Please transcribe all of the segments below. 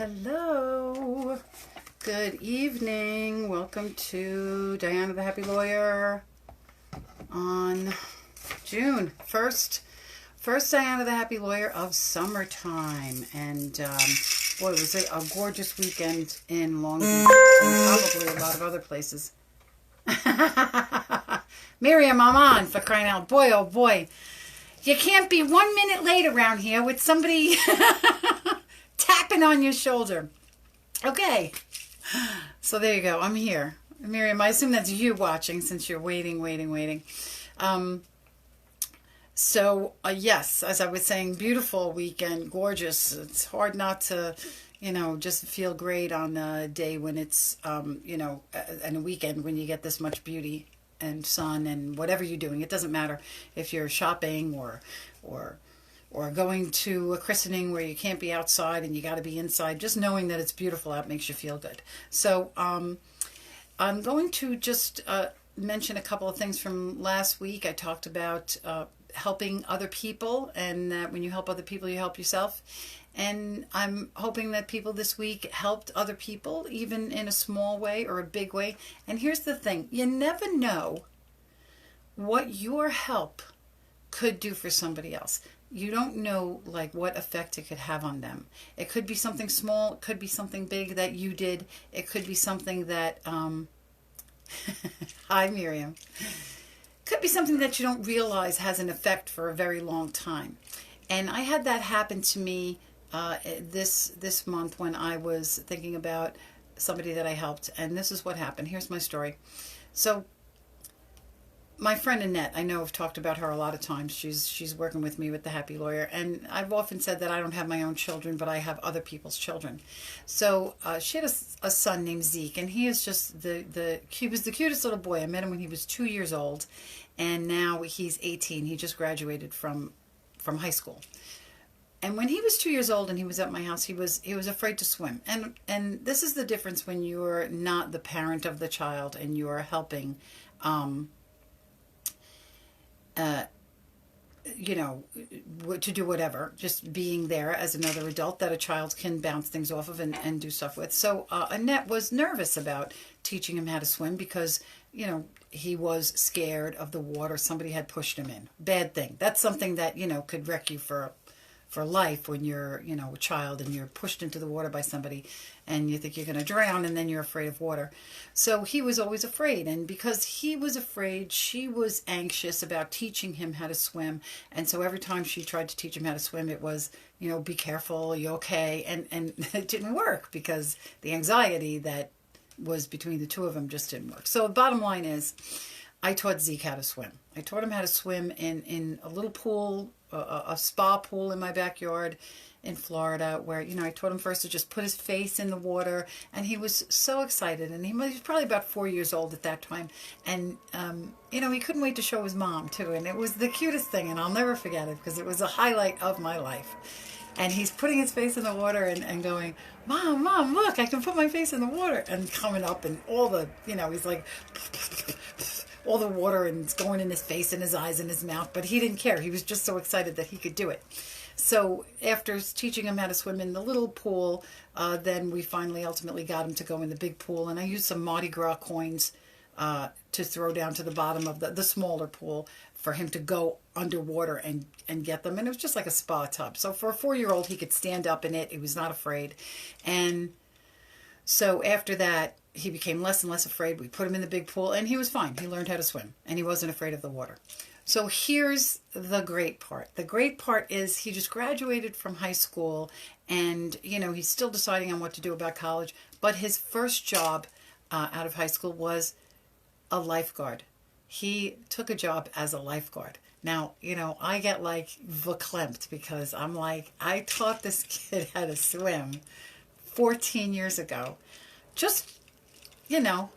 Hello. Good evening. Welcome to Diana the Happy Lawyer on June 1st. First Diana the Happy Lawyer of summertime. And boy, it was a gorgeous weekend in Long Beach and probably a lot of other places. Miriam, I'm on, for crying out. Boy, oh boy. You can't be 1 minute late around here with somebody tapping on your shoulder. Okay. So there you go. I'm here. Miriam, I assume that's you watching since you're waiting. Yes, as I was saying, beautiful weekend, gorgeous. It's hard not to, just feel great on a day when it's, and a weekend when you get this much beauty and sun and whatever you're doing. It doesn't matter if you're shopping or going to a christening where you can't be outside and you got to be inside. Just knowing that it's beautiful out makes you feel good. So I'm going to just mention a couple of things from last week. I talked about helping other people, and that when you help other people, you help yourself. And I'm hoping that people this week helped other people, even in a small way or a big way. And here's the thing. You never know what your help could do for somebody else. You don't know what effect it could have on them. It could be something small. It could be something big that you did. It could be something that, hi Miriam. Could be something that you don't realize has an effect for a very long time. And I had that happen to me this month when I was thinking about somebody that I helped. And this is what happened. Here's my story. So my friend Annette, I know I've talked about her a lot of times. She's working with me with the Happy Lawyer, and I've often said that I don't have my own children, but I have other people's children. So she had a son named Zeke, and he is just he was the cutest little boy. I met him when he was 2 years old, and now he's 18. He just graduated from high school. And when he was 2 years old and he was at my house, he was afraid to swim. And this is the difference when you're not the parent of the child and you are helping. To do whatever, just being there as another adult that a child can bounce things off of and do stuff with. So Annette was nervous about teaching him how to swim because, he was scared of the water. Somebody had pushed him in. Bad thing. That's something that, could wreck you for life when you're, a child and you're pushed into the water by somebody and you think you're going to drown and then you're afraid of water. So he was always afraid. And because he was afraid, she was anxious about teaching him how to swim. And so every time she tried to teach him how to swim, it was, be careful, you okay? And it didn't work because the anxiety that was between the two of them just didn't work. So the bottom line is I taught Zeke how to swim. I taught him how to swim in a little pool, a spa pool in my backyard in Florida where, I taught him first to just put his face in the water, and he was so excited. And he was probably about 4 years old at that time. And, he couldn't wait to show his mom too. And it was the cutest thing, and I'll never forget it because it was a highlight of my life. And he's putting his face in the water and going, Mom, look, I can put my face in the water. And coming up and all the, he's like, all the water and it's going in his face and his eyes and his mouth. But he didn't care. He was just so excited that he could do it. So after teaching him how to swim in the little pool, then we finally ultimately got him to go in the big pool. And I used some Mardi Gras coins to throw down to the bottom of the smaller pool for him to go underwater and get them. And it was just like a spa tub. So for a 4-year-old, he could stand up in it. He was not afraid. And so after that, he became less and less afraid. We put him in the big pool and he was fine. He learned how to swim and he wasn't afraid of the water. So here's the great part. The great part is he just graduated from high school and, he's still deciding on what to do about college. But his first job out of high school was a lifeguard. He took a job as a lifeguard. Now, I get verklempt because I'm I taught this kid how to swim 14 years ago. Just,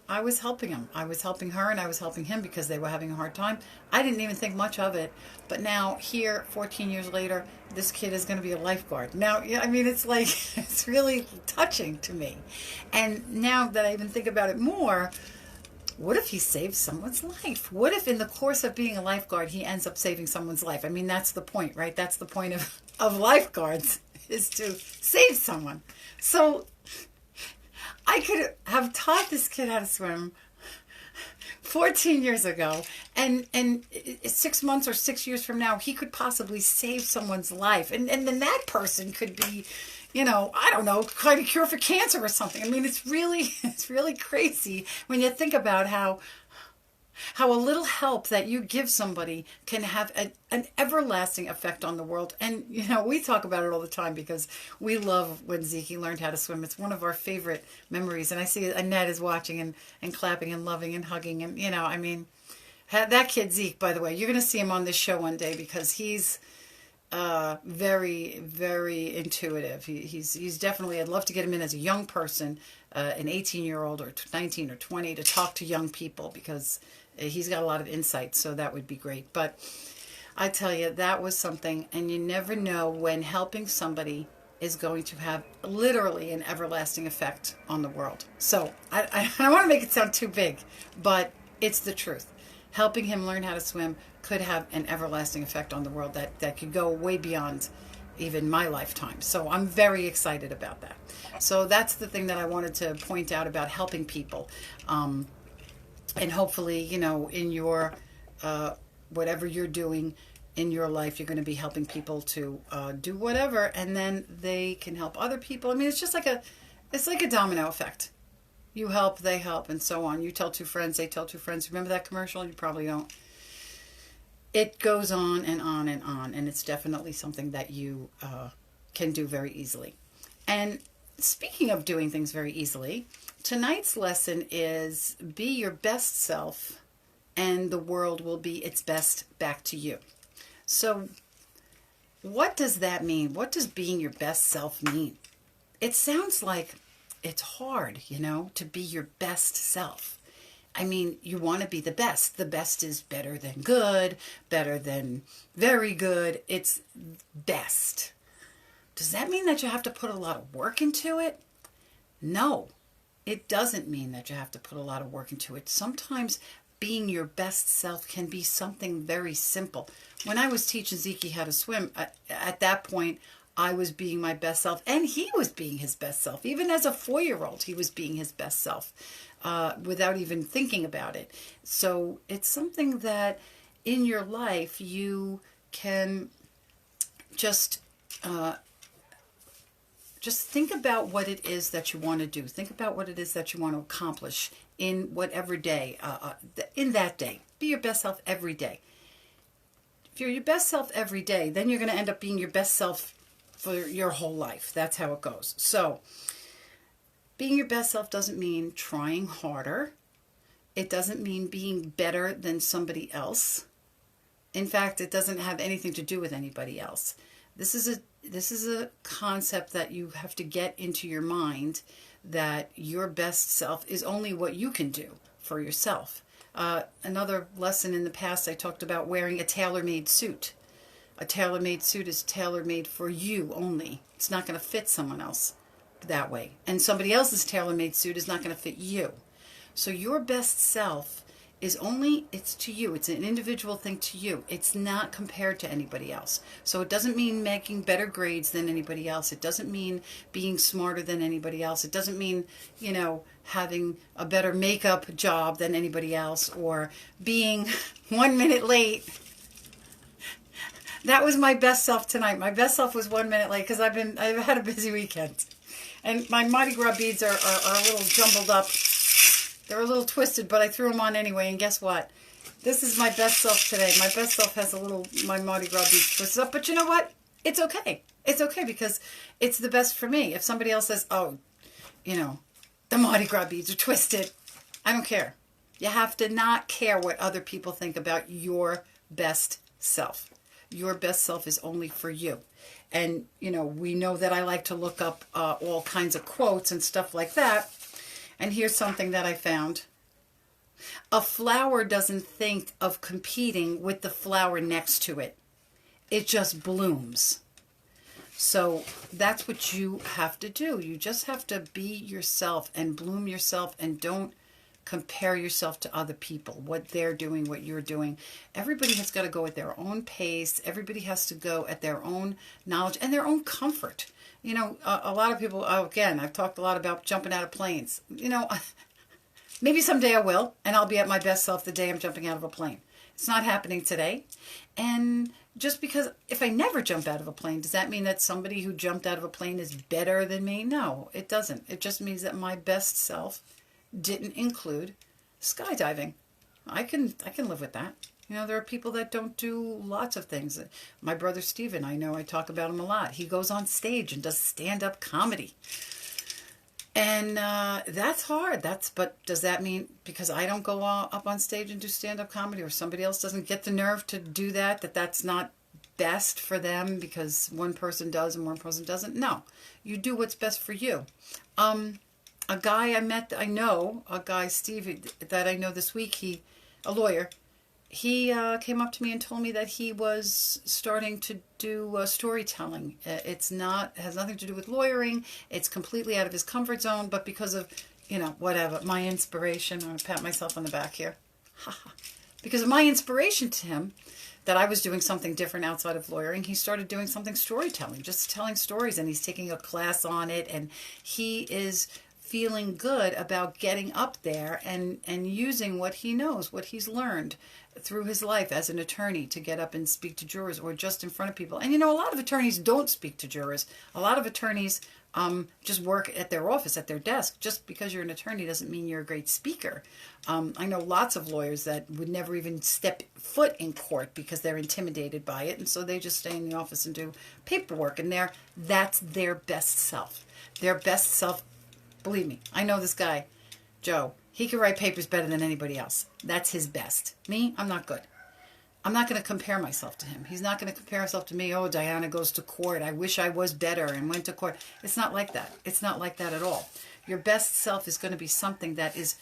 I was helping him. I was helping her and I was helping him because they were having a hard time. I didn't even think much of it. But now here, 14 years later, this kid is going to be a lifeguard. Now, it's it's really touching to me. And now that I even think about it more, what if he saved someone's life? What if in the course of being a lifeguard, he ends up saving someone's life? That's the point, right? That's the point of lifeguards is to save someone. So I could have taught this kid how to swim 14 years ago, and 6 months or 6 years from now, he could possibly save someone's life. And then that person could be, I don't know, kind of cure for cancer or something. I mean, it's really crazy when you think about how a little help that you give somebody can have an everlasting effect on the world. And, we talk about it all the time because we love when Zeke learned how to swim. It's one of our favorite memories. And I see Annette is watching and clapping and loving and hugging. And, I mean, that kid Zeke, by the way, you're going to see him on this show one day because he's very, very intuitive. He's definitely, I'd love to get him in as a young person, an 18-year-old or 19 or 20 to talk to young people because he's got a lot of insight, so that would be great. But I tell you, that was something, and you never know when helping somebody is going to have literally an everlasting effect on the world. So I don't want to make it sound too big, but it's the truth. Helping him learn how to swim could have an everlasting effect on the world that could go way beyond even my lifetime. So I'm very excited about that. So that's the thing that I wanted to point out about helping people. And hopefully, in your, whatever you're doing in your life, you're going to be helping people to do whatever, and then they can help other people. I mean, it's just like a domino effect. You help, they help, and so on. You tell two friends, they tell two friends. Remember that commercial? You probably don't. It goes on and on and on, and it's definitely something that you can do very easily. And speaking of doing things very easily, tonight's lesson is be your best self and the world will be its best back to you. So what does that mean? What does being your best self mean? It sounds like it's hard, to be your best self. I mean, you want to be the best. The best is better than good, better than very good. It's best. Does that mean that you have to put a lot of work into it? No, it doesn't mean that you have to put a lot of work into it. Sometimes being your best self can be something very simple. When I was teaching Zeke how to swim, at that point, I was being my best self, and he was being his best self. Even as a 4-year-old, he was being his best self without even thinking about it. So it's something that in your life you can just think about what it is that you want to do. Think about what it is that you want to accomplish in whatever day, in that day. Be your best self every day. If you're your best self every day, then you're going to end up being your best self for your whole life. That's how it goes. So being your best self doesn't mean trying harder. It doesn't mean being better than somebody else. In fact, it doesn't have anything to do with anybody else. This is a concept that you have to get into your mind, that your best self is only what you can do for yourself. Another lesson in the past, I talked about wearing a tailor-made suit. A tailor-made suit is tailor-made for you only. It's not going to fit someone else that way. And somebody else's tailor-made suit is not going to fit you. So your best self is only, it's to you. It's an individual thing to you. It's not compared to anybody else. So it doesn't mean making better grades than anybody else. It doesn't mean being smarter than anybody else. It doesn't mean, having a better makeup job than anybody else, or being 1 minute late. That was my best self tonight. My best self was 1 minute late because I've had a busy weekend. And my Mardi Gras beads are a little jumbled up. They're a little twisted, but I threw them on anyway, and guess what? This is my best self today. My best self has my Mardi Gras beads twisted up, but you know what? It's okay. It's okay because it's the best for me. If somebody else says, oh, the Mardi Gras beads are twisted, I don't care. You have to not care what other people think about your best self. Your best self is only for you. And, we know that I like to look up all kinds of quotes and stuff like that. And here's something that I found. A flower doesn't think of competing with the flower next to it. It just blooms. So that's what you have to do. You just have to be yourself and bloom yourself, and don't compare yourself to other people, what they're doing, what you're doing. Everybody has got to go at their own pace. Everybody has to go at their own knowledge and their own comfort. A lot of people, again, I've talked a lot about jumping out of planes. Maybe someday I will, and I'll be at my best self the day I'm jumping out of a plane. It's not happening today. And just because if I never jump out of a plane, does that mean that somebody who jumped out of a plane is better than me? No, it doesn't. It just means that my best self didn't include skydiving. I can live with that. There are people that don't do lots of things. My brother Steven, I know I talk about him a lot. He goes on stage and does stand-up comedy. And that's hard. But does that mean because I don't go up on stage and do stand-up comedy, or somebody else doesn't get the nerve to do that's not best for them because one person does and one person doesn't? No. You do what's best for you. A guy Steve, that I know this week, a lawyer, he came up to me and told me that he was starting to do storytelling. Has nothing to do with lawyering. It's completely out of his comfort zone, but because of, whatever, my inspiration, I'm going to pat myself on the back here. Because of my inspiration to him, that I was doing something different outside of lawyering, he started doing something storytelling, just telling stories, and he's taking a class on it, and he is feeling good about getting up there and using what he knows, what he's learned through his life as an attorney to get up and speak to jurors or just in front of people. And a lot of attorneys don't speak to jurors. A lot of attorneys just work at their office, at their desk. Just because you're an attorney doesn't mean you're a great speaker. I know lots of lawyers that would never even step foot in court because they're intimidated by it, and so they just stay in the office and do paperwork, and that's their best self. Their best self, believe me, I know this guy, Joe. He can write papers better than anybody else. That's his best. Me, I'm not good. I'm not going to compare myself to him. He's not going to compare himself to me. Oh, Diana goes to court. I wish I was better and went to court. It's not like that. It's not like that at all. Your best self is going to be something that is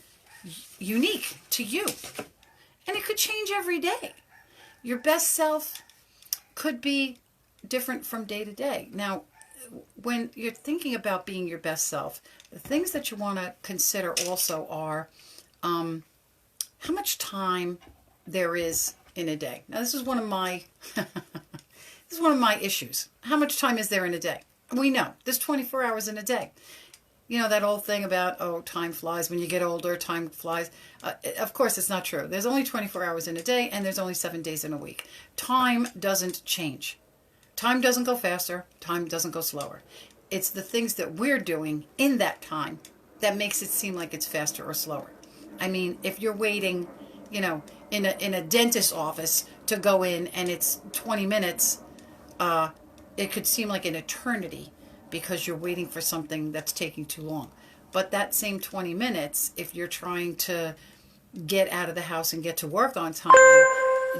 unique to you. And it could change every day. Your best self could be different from day to day. Now, when you're thinking about being your best self, the things that you want to consider also are how much time there is in a day. Now, this is one of my issues. How much time is there in a day? We know there's 24 hours in a day. That old thing about, time flies. When you get older, time flies. Of course, it's not true. There's only 24 hours in a day, and there's only 7 days in a week. Time doesn't change. Time doesn't go faster. Time doesn't go slower. It's the things that we're doing in that time that makes it seem like it's faster or slower. I mean, if you're waiting, in a dentist's office to go in and it's 20 minutes, it could seem like an eternity because you're waiting for something that's taking too long. But that same 20 minutes, if you're trying to get out of the house and get to work on time,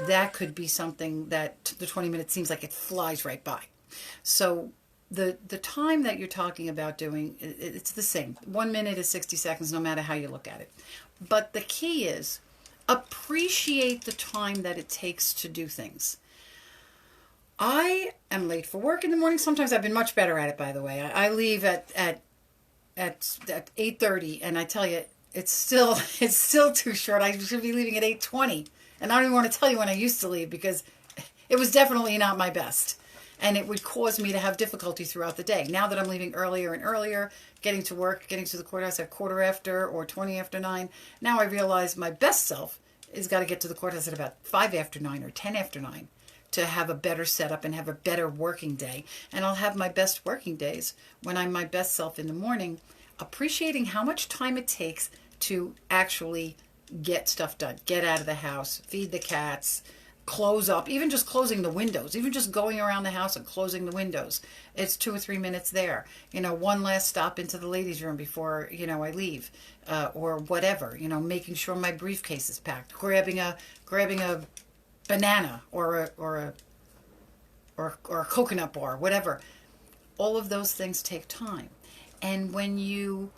that could be something that the 20 minutes seems like it flies right by. So the time that you're talking about doing, it's the same. 1 minute is 60 seconds, no matter how you look at it. But the key is appreciate the time that it takes to do things. I am late for work in the morning. Sometimes I've been much better at it, by the way. I leave at 8:30, and I tell you, it's still too short. I should be leaving at 8:20. And I don't even want to tell you when I used to leave because it was definitely not my best. And it would cause me to have difficulty throughout the day. Now that I'm leaving earlier and earlier, getting to work, getting to the courthouse at 9:15 or 9:20, now I realize my best self has got to get to the courthouse at about 9:05 or 9:10 to have a better setup and have a better working day. And I'll have my best working days when I'm my best self in the morning, appreciating how much time it takes to actually get stuff done, get out of the house, feed the cats, close up, even just closing the windows, even just going around the house and closing the windows. It's 2 or 3 minutes there. One last stop into the ladies' room before, I leave, or whatever, making sure my briefcase is packed, grabbing a banana or a coconut bar, whatever. All of those things take time. And when you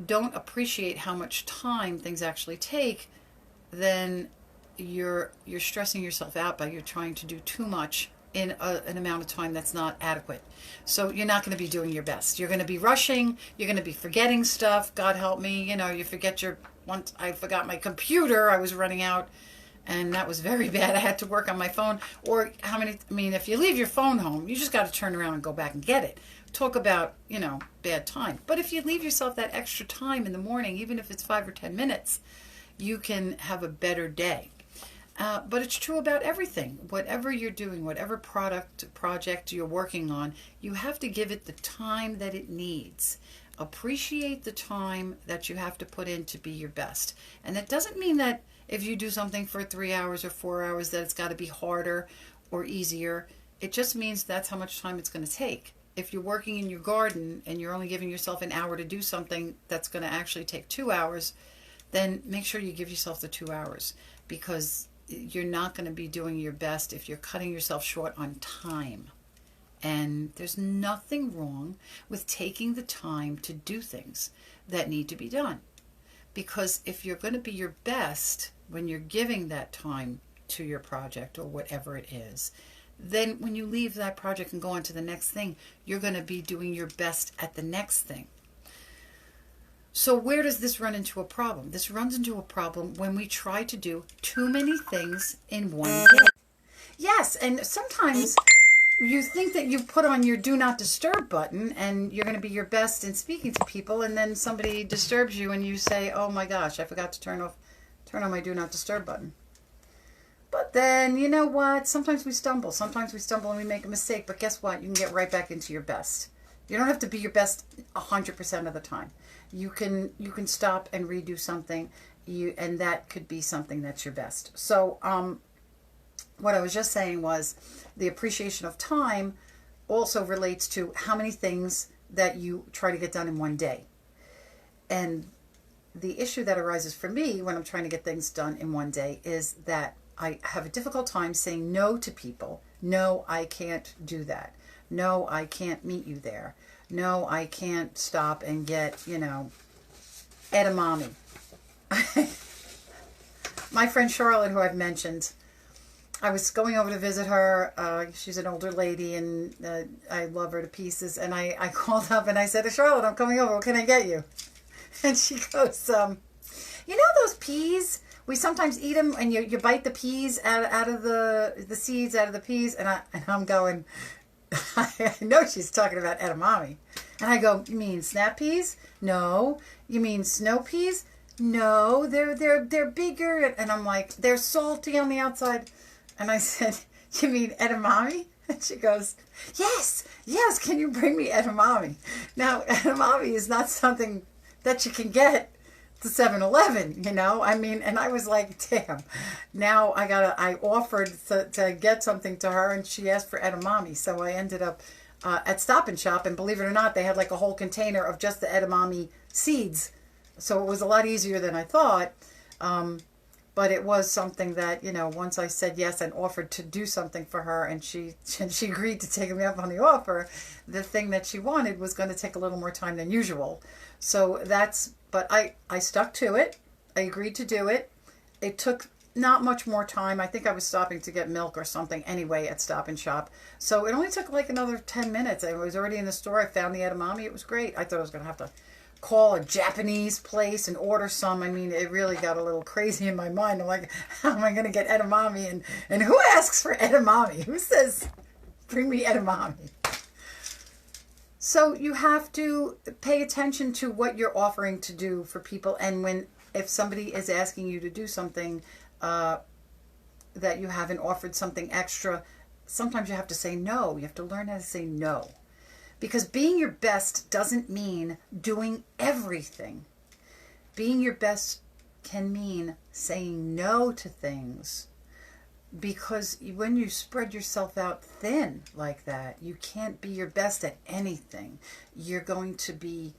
don't appreciate how much time things actually take, then you're stressing yourself out by you're trying to do too much in an amount of time that's not adequate. So you're not going to be doing your best. You're going to be rushing. You're going to be forgetting stuff. God help me. You forget once I forgot my computer. I was running out And that was very bad. I had to work on my phone. Or if you leave your phone home, you just got to turn around and go back and get it. Talk about, bad time. But if you leave yourself that extra time in the morning, even if it's 5 or 10 minutes, you can have a better day. But it's true about everything. Whatever you're doing, whatever project you're working on, you have to give it the time that it needs. Appreciate the time that you have to put in to be your best. And that doesn't mean that if you do something for 3 hours or 4 hours that it's got to be harder or easier. It just means that's how much time it's going to take. If you're working in your garden and you're only giving yourself an hour to do something that's going to actually take 2 hours, then make sure you give yourself the 2 hours, because you're not going to be doing your best if you're cutting yourself short on time. And there's nothing wrong with taking the time to do things that need to be done. Because if you're going to be your best when you're giving that time to your project or whatever it is, then when you leave that project and go on to the next thing, you're going to be doing your best at the next thing. So where does this run into a problem? This runs into a problem when we try to do too many things in one day. Yes, and sometimes you think that you put on your do not disturb button and you're going to be your best in speaking to people, and then somebody disturbs you and you say, oh my gosh, I forgot to turn on my do not disturb button. But then, you know what? Sometimes we stumble. Sometimes we stumble and we make a mistake. But guess what? You can get right back into your best. You don't have to be your best 100% of the time. You can stop and redo something, and that could be something that's your best. So what I was just saying was the appreciation of time also relates to how many things that you try to get done in one day. And the issue that arises for me when I'm trying to get things done in one day is that I have a difficult time saying no to people. No, I can't do that. No, I can't meet you there. No, I can't stop and get, edamame. My friend Charlotte, who I've mentioned, I was going over to visit her. She's an older lady, and I love her to pieces. And I called up and I said to Charlotte, I'm coming over. What can I get you? And she goes, those peas? We sometimes eat them, and you bite the peas out of the seeds out of the peas. And I'm going, I know she's talking about edamame. And I go, you mean snap peas? No. You mean snow peas? No. They're bigger. And I'm like, they're salty on the outside. And I said, you mean edamame? And she goes, yes, can you bring me edamame? Now, edamame is not something that you can get to 7-Eleven, and I was like, damn. Now I offered to get something to her, and she asked for edamame. So I ended up at Stop and Shop, and believe it or not, they had like a whole container of just the edamame seeds. So it was a lot easier than I thought. But it was something that, once I said yes and offered to do something for her, and she agreed to take me up on the offer, the thing that she wanted was going to take a little more time than usual. So but I stuck to it. I agreed to do it. It took not much more time. I think I was stopping to get milk or something anyway at Stop and Shop. So it only took like another 10 minutes. I was already in the store. I found the edamame. It was great. I thought I was going to have to call a Japanese place and order some. I mean, it really got a little crazy in my mind. I'm like, how am I going to get edamame? And who asks for edamame? Who says, bring me edamame? So you have to pay attention to what you're offering to do for people. And if somebody is asking you to do something that you haven't offered something extra, sometimes you have to say no. You have to learn how to say no. Because being your best doesn't mean doing everything. Being your best can mean saying no to things. Because when you spread yourself out thin like that, you can't be your best at anything. You're going to be,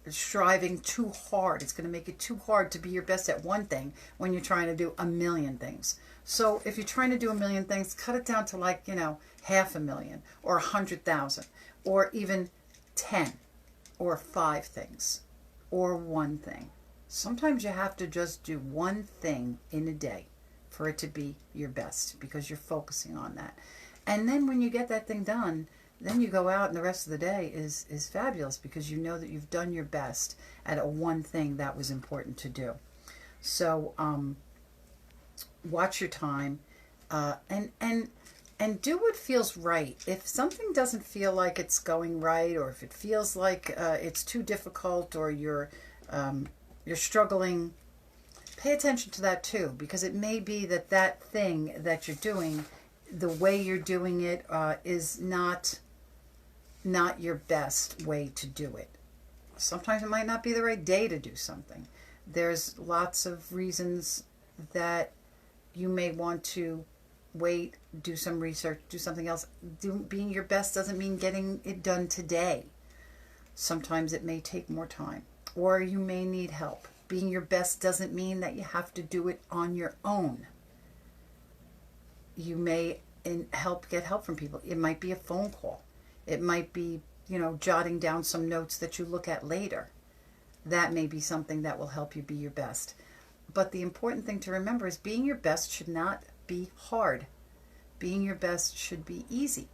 striving too hard. It's going to make it too hard to be your best at one thing when you're trying to do a million things. So if you're trying to do a million things, cut it down to 500,000 or 100,000 or even 10 or 5 things or one thing. Sometimes you have to just do one thing in a day for it to be your best, because you're focusing on that. And then when you get that thing done, then you go out and the rest of the day is fabulous, because you know that you've done your best at one thing that was important to do. So watch your time, and do what feels right. If something doesn't feel like it's going right, or if it feels like it's too difficult, or you're struggling, pay attention to that too, because it may be that that thing that you're doing, the way you're doing it, is not your best way to do it. Sometimes it might not be the right day to do something. There's lots of reasons that you may want to wait, do some research, do something else. Being your best doesn't mean getting it done today. Sometimes it may take more time, or you may need help. Being your best doesn't mean that you have to do it on your own. You may get help from people. It might be a phone call. It might be, jotting down some notes that you look at later. That may be something that will help you be your best. But the important thing to remember is being your best should not be hard. Being your best should be easy,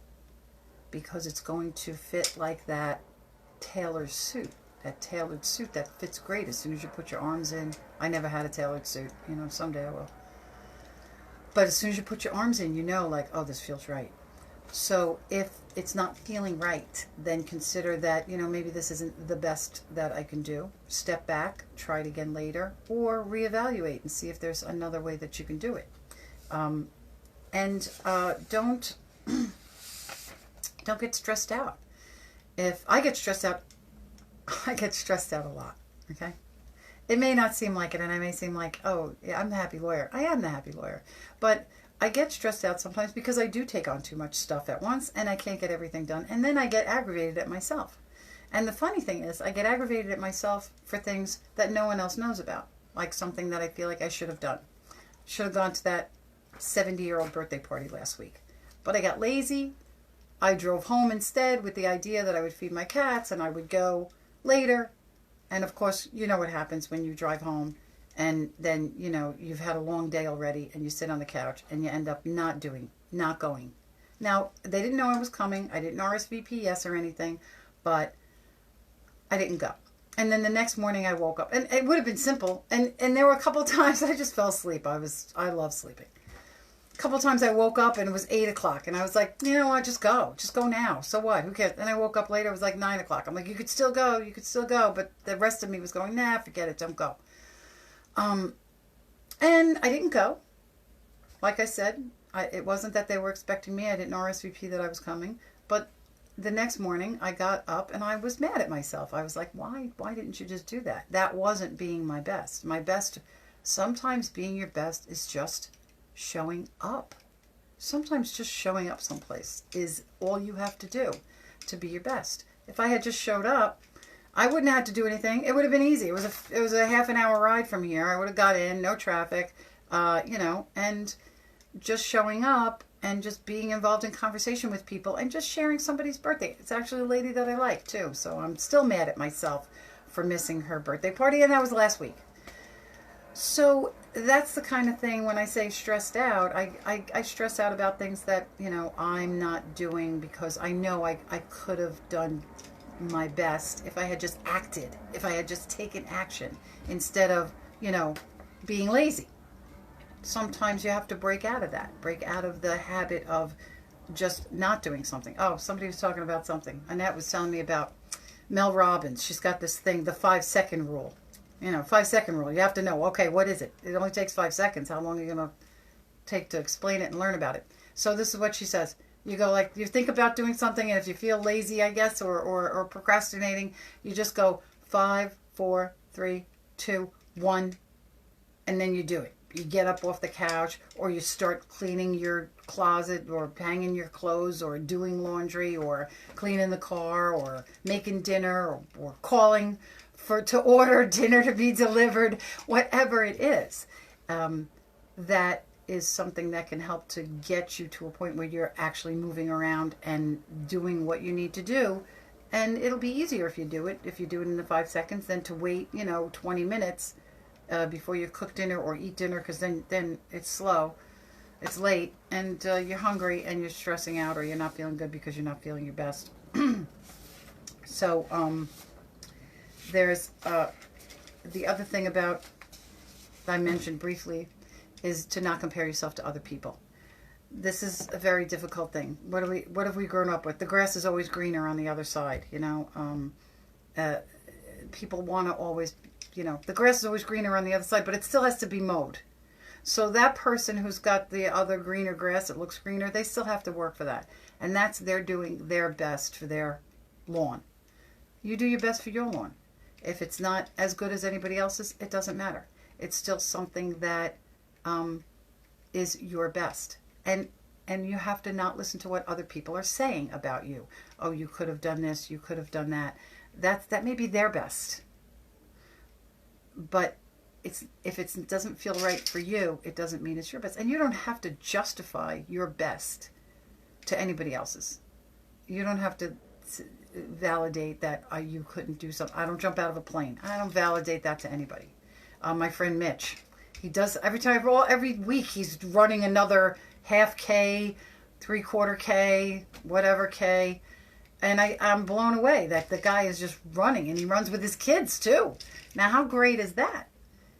because it's going to fit like that tailored suit. That tailored suit that fits great as soon as you put your arms in. I never had a tailored suit. Someday I will. But as soon as you put your arms in, like, oh, this feels right. So if it's not feeling right, then consider that, maybe this isn't the best that I can do. Step back, try it again later, or reevaluate and see if there's another way that you can do it. And don't get stressed out. If I get stressed out, I get stressed out a lot, okay? It may not seem like it, and I may seem like, oh, yeah, I'm the happy lawyer. I am the happy lawyer. But I get stressed out sometimes because I do take on too much stuff at once, and I can't get everything done. And then I get aggravated at myself. And the funny thing is, I get aggravated at myself for things that no one else knows about, like something that I feel like I should have done. Should have gone to that 70-year-old birthday party last week. But I got lazy. I drove home instead with the idea that I would feed my cats and I would go later. And of course, you know what happens when you drive home and then, you've had a long day already and you sit on the couch and you end up not going. Now, they didn't know I was coming. I didn't RSVP yes or anything, but I didn't go. And then the next morning I woke up, and it would have been simple. And there were a couple of times I just fell asleep. I love sleeping. A couple of times I woke up and it was 8 o'clock, and I was like, you know what, just go now. So what? Who cares? And I woke up later, it was like 9 o'clock. I'm like, you could still go. But the rest of me was going, nah, forget it, don't go. And I didn't go. Like I said, it wasn't that they were expecting me. I didn't RSVP that I was coming. But the next morning I got up and I was mad at myself. I was like, why didn't you just do that? That wasn't being my best. My best, sometimes being your best is just showing up. Sometimes just showing up someplace is all you have to do to be your best. If I had just showed up, I wouldn't have had to do anything. It would have been easy. It was a half an hour ride from here. I would have got in, no traffic, and just showing up and just being involved in conversation with people and just sharing somebody's birthday. It's actually a lady that I like too, so I'm still mad at myself for missing her birthday party, and that was last week. So that's the kind of thing when I say stressed out, I stress out about things that, I'm not doing because I know I could have done my best if I had just acted, if I had just taken action instead of, being lazy. Sometimes you have to break out of the habit of just not doing something. Oh, somebody was talking about something. Annette was telling me about Mel Robbins. She's got this thing, the 5-second rule. 5-second rule. You have to know, okay, what is it? It only takes 5 seconds. How long are you going to take to explain it and learn about it? So this is what she says. You go you think about doing something, and if you feel lazy, I guess, or procrastinating, you just go 5, 4, 3, 2, 1, and then you do it. You get up off the couch, or you start cleaning your closet, or hanging your clothes, or doing laundry, or cleaning the car, or making dinner, or calling to order dinner to be delivered, whatever it is. That is something that can help to get you to a point where you're actually moving around and doing what you need to do. And it'll be easier if you do it in the 5 seconds than to wait, 20 minutes before you cook dinner or eat dinner, because then it's slow, it's late, and you're hungry and you're stressing out, or you're not feeling good because you're not feeling your best. So there's the other thing about, I mentioned briefly, is to not compare yourself to other people. This is a very difficult thing. What have we grown up with? The grass is always greener on the other side, you know. People want to always, you know, the grass is always greener on the other side, but it still has to be mowed. So that person who's got the other greener grass that looks greener, they still have to work for that. And that's they're doing their best for their lawn. You do your best for your lawn. If it's not as good as anybody else's, it doesn't matter. It's still something that is your best. And you have to not listen to what other people are saying about you. Oh, you could have done this, you could have done that. That may be their best. But if it doesn't feel right for you, it doesn't mean it's your best. And you don't have to justify your best to anybody else's. You don't have to validate that you couldn't do something. I don't jump out of a plane. I don't validate that to anybody. My friend Mitch, he does every week he's running another half K, 3/4 K, whatever K. And I'm blown away that the guy is just running, and he runs with his kids too. Now, how great is that?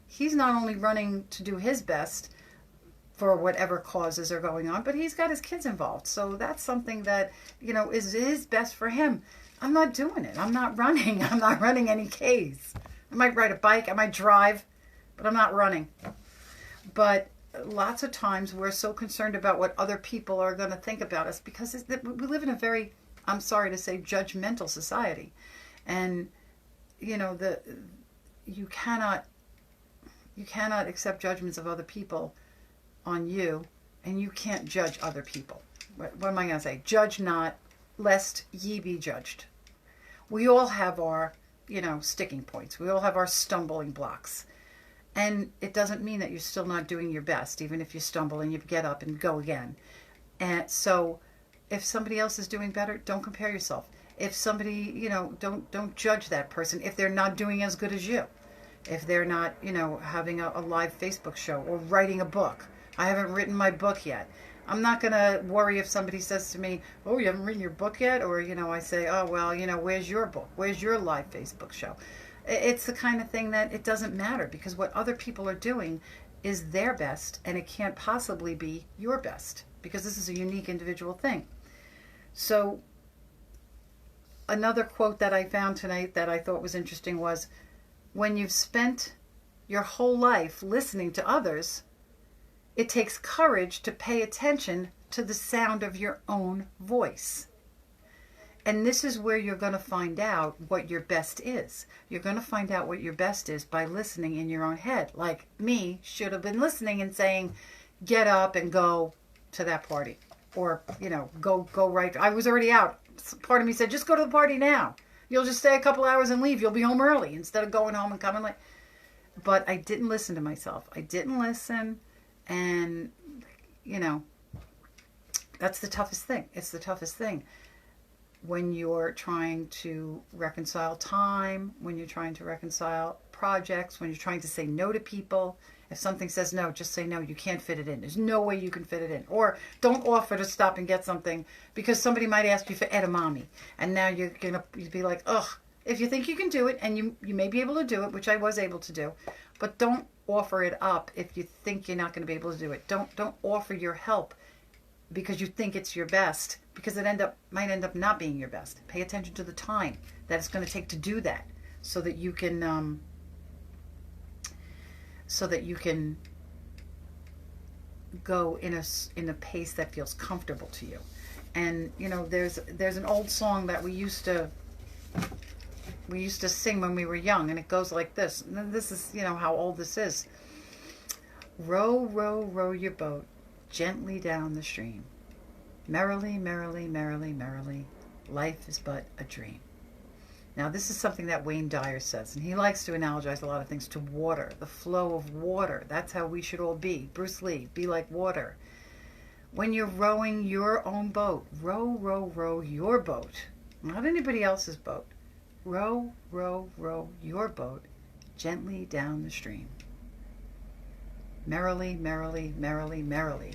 He's not only running to do his best for whatever causes are going on, but he's got his kids involved. So that's something that, you know, is his best for him. I'm not doing it. I'm not running. I'm not running any Ks. I might ride a bike. I might drive, but I'm not running. But lots of times we're so concerned about what other people are going to think about us because we live in a very, I'm sorry to say, judgmental society. And, you know, you cannot accept judgments of other people on you, and you can't judge other people. What am I going to say? Judge not, lest ye be judged. We all have our, you know, sticking points. We all have our stumbling blocks. And it doesn't mean that you're still not doing your best, even if you stumble and you get up and go again. And so if somebody else is doing better, don't compare yourself. If somebody, you know, don't judge that person if they're not doing as good as you. If they're not, you know, having a live Facebook show or writing a book. I haven't written my book yet. I'm not going to worry if somebody says to me, oh, you haven't written your book yet? Or, you know, I say, oh, well, you know, where's your book? Where's your live Facebook show? It's the kind of thing that it doesn't matter because what other people are doing is their best, and it can't possibly be your best because this is a unique individual thing. So another quote that I found tonight that I thought was interesting was, when you've spent your whole life listening to others, it takes courage to pay attention to the sound of your own voice. And this is where you're going to find out what your best is. You're going to find out what your best is by listening in your own head. Like me, should have been listening and saying, get up and go to that party. Or, you know, go right. I was already out. Part of me said, just go to the party now. You'll just stay a couple hours and leave. You'll be home early instead of going home and coming late. But I didn't listen to myself. I didn't listen. And, you know, that's the toughest thing. It's the toughest thing. When you're trying to reconcile time, when you're trying to reconcile projects, when you're trying to say no to people. If something says no, just say no. You can't fit it in. There's no way you can fit it in. Or don't offer to stop and get something because somebody might ask you for edamame. And now you're going to be like, ugh. If you think you can do it, and you may be able to do it, which I was able to do, but don't offer it up if you think you're not going to be able to do it. Don't offer your help because you think it's your best, because it might end up not being your best. Pay attention to the time that it's going to take to do that, so that you can go in a pace that feels comfortable to you. And you know, there's an old song that we used to sing when we were young, and it goes like this. And this is, you know, how old this is. Row, row, row your boat gently down the stream. Merrily, merrily, merrily, merrily, life is but a dream. Now, this is something that Wayne Dyer says, and he likes to analogize a lot of things to water, the flow of water. That's how we should all be. Bruce Lee, be like water. When you're rowing your own boat, row, row, row your boat, not anybody else's boat. Row, row, row your boat gently down the stream. Merrily, merrily, merrily, merrily,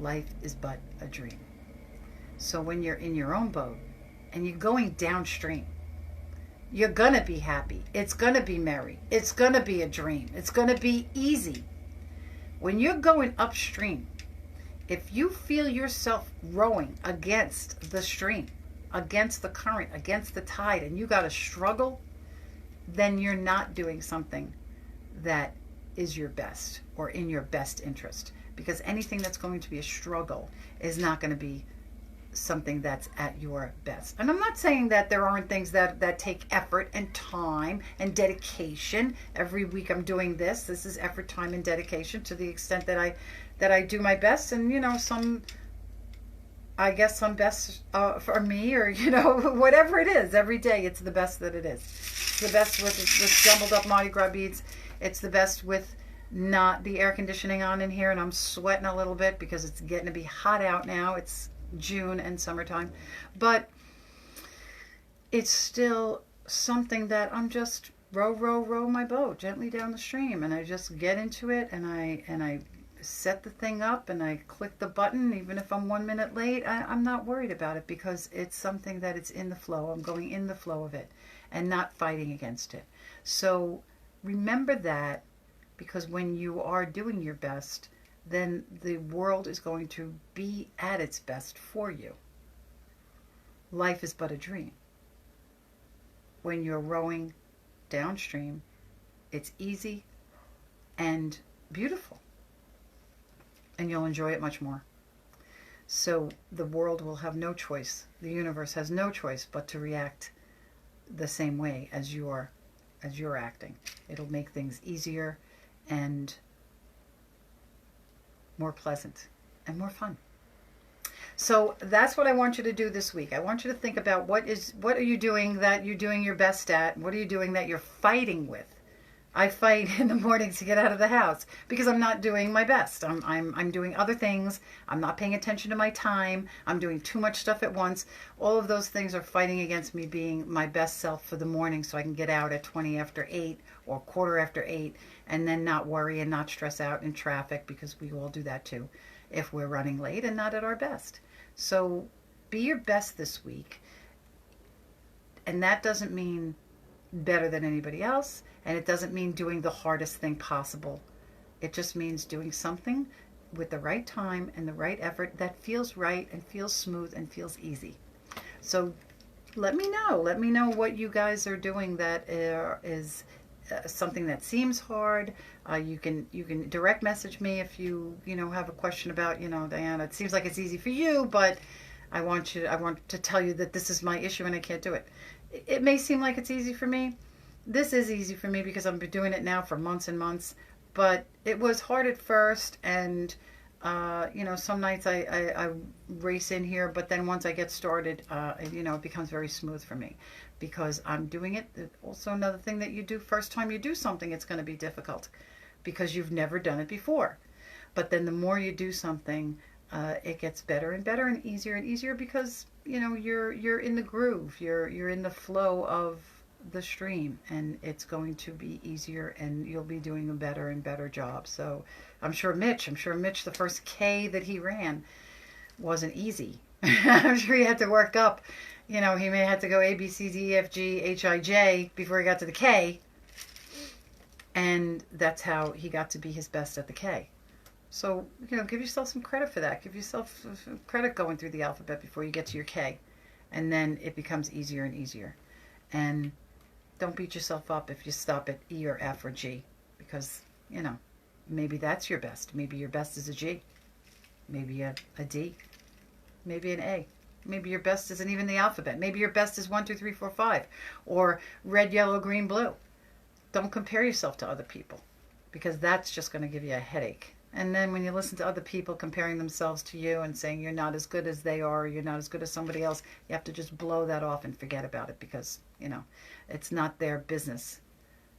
life is but a dream. So when you're in your own boat and you're going downstream, you're going to be happy. It's going to be merry. It's going to be a dream. It's going to be easy. When you're going upstream, if you feel yourself rowing against the stream, against the current, against the tide, and you got to struggle, then you're not doing something that is your best or in your best interest. Because anything that's going to be a struggle is not going to be something that's at your best. And I'm not saying that there aren't things that take effort and time and dedication. Every week I'm doing this. This is effort, time, and dedication to the extent that I do my best. And, you know, I guess some best for me, or, you know, whatever it is. Every day it's the best that it is. It's the best with jumbled up Mardi Gras beads. It's the best with not the air conditioning on in here, and I'm sweating a little bit because it's getting to be hot out now. It's June and summertime, but it's still something that I'm just row my boat gently down the stream, and I just get into it, and I set the thing up, and I click the button. Even if I'm 1 minute late, I'm not worried about it, because it's something that it's in the flow. I'm going in the flow of it and not fighting against it. So remember that, because when you are doing your best, then the world is going to be at its best for you. Life is but a dream. When you're rowing downstream, it's easy and beautiful, and you'll enjoy it much more. So the world will have no choice. The universe has no choice but to react the same way as you're acting. It'll make things easier and more pleasant and more fun. So that's what I want you to do this week. I want you to think about what are you doing that you're doing your best at? What are you doing that you're fighting with? I fight in the mornings to get out of the house because I'm not doing my best. I'm doing other things. I'm not paying attention to my time. I'm doing too much stuff at once. All of those things are fighting against me being my best self for the morning, so I can get out at 20 after 8 or quarter after 8, and then not worry and not stress out in traffic, because we all do that too if we're running late and not at our best. So be your best this week. And that doesn't mean better than anybody else, and it doesn't mean doing the hardest thing possible. It just means doing something with the right time and the right effort that feels right and feels smooth and feels easy. So let me know what you guys are doing that is something that seems hard. You can direct message me if you have a question about, Diana, it seems like it's easy for you, but I want to tell you that this is my issue and I can't do it. It may seem like it's easy for me. This is easy for me because I've been doing it now for months and months, but it was hard at first, and some nights I race in here, but then once I get started, it becomes very smooth for me because I'm doing it. Also, another thing that you do, first time you do something, it's going to be difficult because you've never done it before. But then the more you do something, it gets better and better and easier because you're in the groove, you're in the flow of the stream, and it's going to be easier, and you'll be doing a better and better job. So I'm sure Mitch, the first K that he ran wasn't easy. I'm sure he had to work up. He may have to go A, B, C, D, E, F, G, H, I, J before he got to the K. And that's how he got to be his best at the K. So, give yourself some credit for that. Give yourself credit going through the alphabet before you get to your K. And then it becomes easier and easier. And don't beat yourself up if you stop at E or F or G, because, maybe that's your best. Maybe your best is a G. Maybe a D. Maybe an A. Maybe your best isn't even the alphabet. Maybe your best is 1, 2, 3, 4, 5. Or red, yellow, green, blue. Don't compare yourself to other people, because that's just going to give you a headache. And then when you listen to other people comparing themselves to you and saying you're not as good as they are, or you're not as good as somebody else, you have to just blow that off and forget about it, because, it's not their business,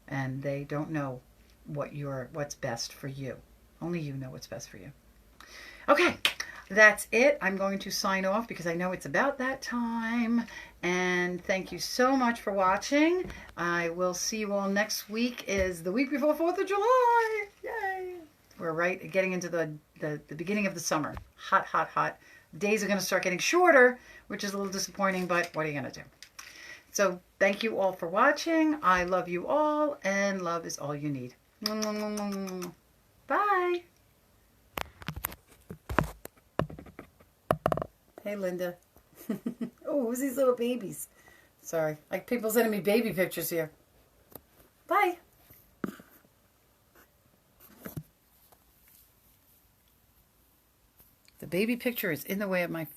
and they don't know what's best for you. Only you know what's best for you. Okay, that's it. I'm going to sign off because I know it's about that time. And thank you so much for watching. I will see you all next week. Is the week before 4th of July. Yay! We're getting into the beginning of the summer. Hot, hot, hot. Days are going to start getting shorter, which is a little disappointing, but what are you going to do? So thank you all for watching. I love you all, and love is all you need. Bye. Hey, Linda. Oh, who's these little babies? Sorry. Like people sending me baby pictures here. Bye. The baby picture is in the way of my